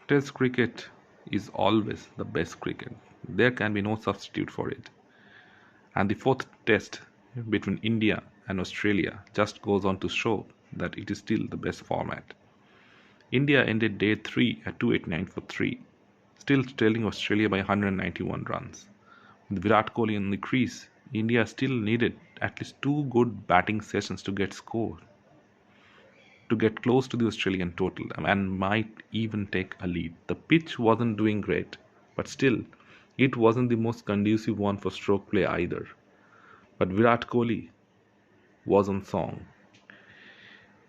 Test cricket is always the best cricket. There can be no substitute for it. And the fourth test between India and Australia just goes on to show that it is still the best format. India ended day 3 at 289 for 3, still trailing Australia by 191 runs. With Virat Kohli in the crease, India still needed at least two good batting sessions to get score, to get close to the Australian total, and might even take a lead. The pitch wasn't doing great, but still, it wasn't the most conducive one for stroke play either. But Virat Kohli was on song.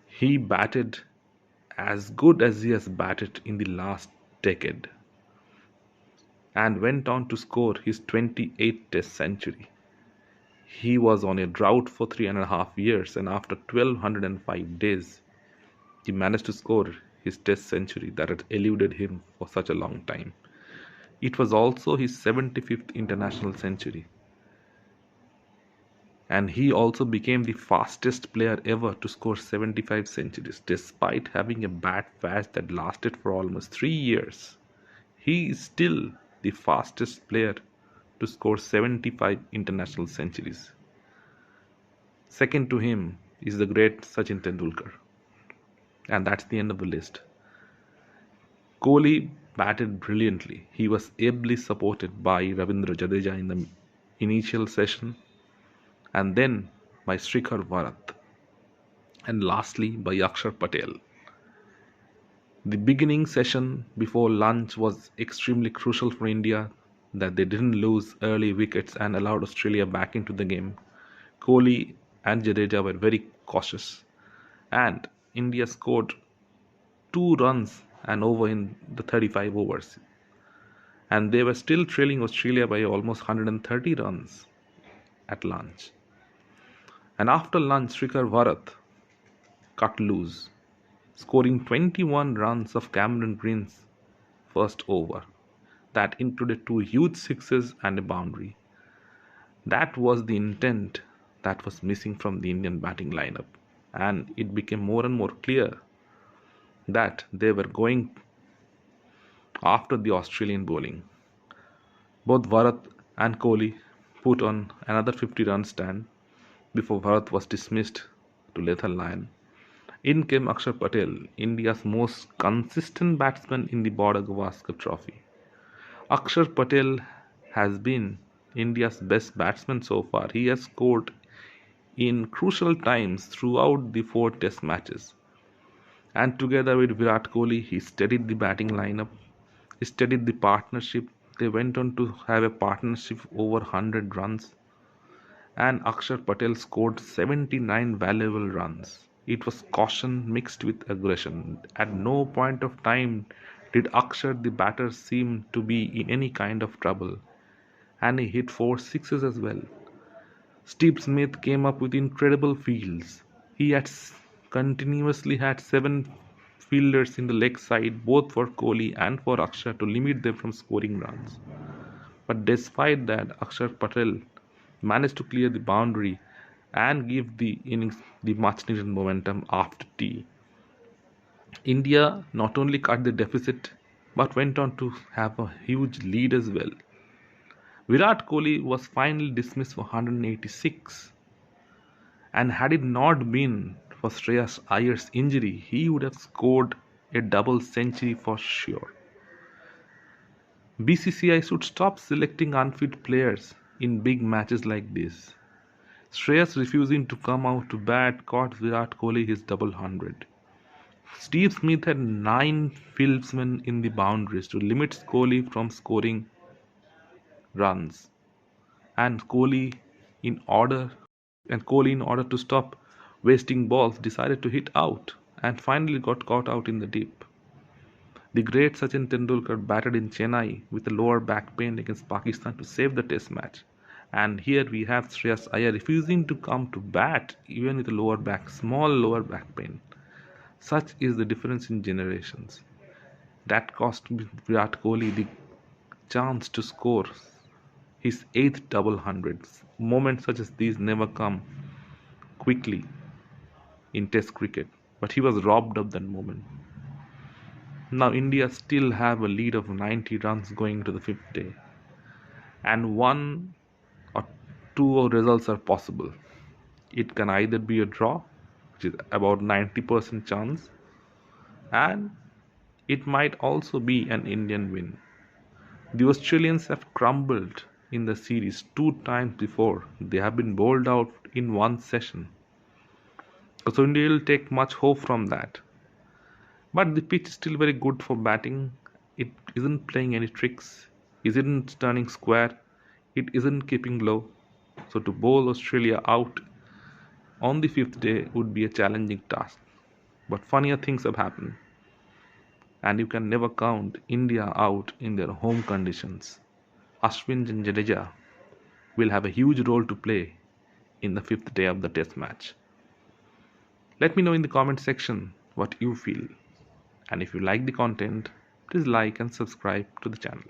He batted as good as he has batted in the last decade and went on to score his 28th Test century. He was on a drought for 3.5 years, and after 1205 days, he managed to score his Test century that had eluded him for such a long time. It was also his 75th international century, and he also became the fastest player ever to score 75 centuries, despite having a bad patch that lasted for almost 3 years. He is still the fastest player to score 75 international centuries. Second to him is the great Sachin Tendulkar. And that's the end of the list. Kohli batted brilliantly. He was ably supported by Ravindra Jadeja in the initial session, and then by Shikhar Bharat, and lastly by Akshar Patel. The beginning session before lunch was extremely crucial for India, that they didn't lose early wickets and allowed Australia back into the game. Kohli and Jadeja were very cautious, and India scored 2 runs and over in the 35 overs, and they were still trailing Australia by almost 130 runs at lunch. And after lunch, Shikhar Bharat cut loose, scoring 21 runs of Cameron Green's first over. That included two huge sixes and a boundary. That was the intent that was missing from the Indian batting lineup, and it became more and more clear that they were going after the Australian bowling. Both Bharat and Kohli put on another 50-run stand before Bharat was dismissed to lethal lion. In came Akshar Patel, India's most consistent batsman in the Border Gavaskar Trophy. Akshar Patel has been India's best batsman so far. He has scored in crucial times throughout the four test matches. And together with Virat Kohli, he steadied the batting lineup, he steadied the partnership. They went on to have a partnership over 100 runs, and Akshar Patel scored 79 valuable runs. It was caution mixed with aggression. At no point of time did Akshar the batter seem to be in any kind of trouble, and he hit four sixes as well. Steve Smith came up with incredible fields. He had continuously had seven fielders in the leg side, both for Kohli and for Akshar, to limit them from scoring runs. But despite that, Akshar Patel managed to clear the boundary and give the innings the much needed momentum after tea. India not only cut the deficit but went on to have a huge lead as well. Virat Kohli was finally dismissed for 186, and had it not been for Shreyas Iyer's injury, he would have scored a double century for sure. BCCI should stop selecting unfit players in big matches like this. Shreyas refusing to come out to bat cost Virat Kohli his double hundred. Steve Smith had 9 fieldsmen in the boundaries to limit Kohli from scoring runs, and Kohli, in order to stop wasting balls, decided to hit out and finally got caught out in the deep. The great Sachin Tendulkar batted in Chennai with a lower back pain against Pakistan to save the test match. And here we have Shreyas Iyer refusing to come to bat even with a small lower back pain. Such is the difference in generations. That cost Virat Kohli the chance to score his 8th double hundreds. Moments such as these never come quickly in Test cricket, but he was robbed of that moment. Now India still have a lead of 90 runs going to the fifth day, and one or two results are possible. It can either be a draw, which is about 90% chance, and it might also be an Indian win. The Australians have crumbled in the series two times before. They have been bowled out in one session. So India will take much hope from that. But the pitch is still very good for batting. It isn't playing any tricks. It isn't turning square. It isn't keeping low. So to bowl Australia out on the fifth day would be a challenging task. But funnier things have happened. And you can never count India out in their home conditions. Ashwin and Jadeja will have a huge role to play in the fifth day of the test match. Let me know in the comment section what you feel. And if you like the content, please like and subscribe to the channel.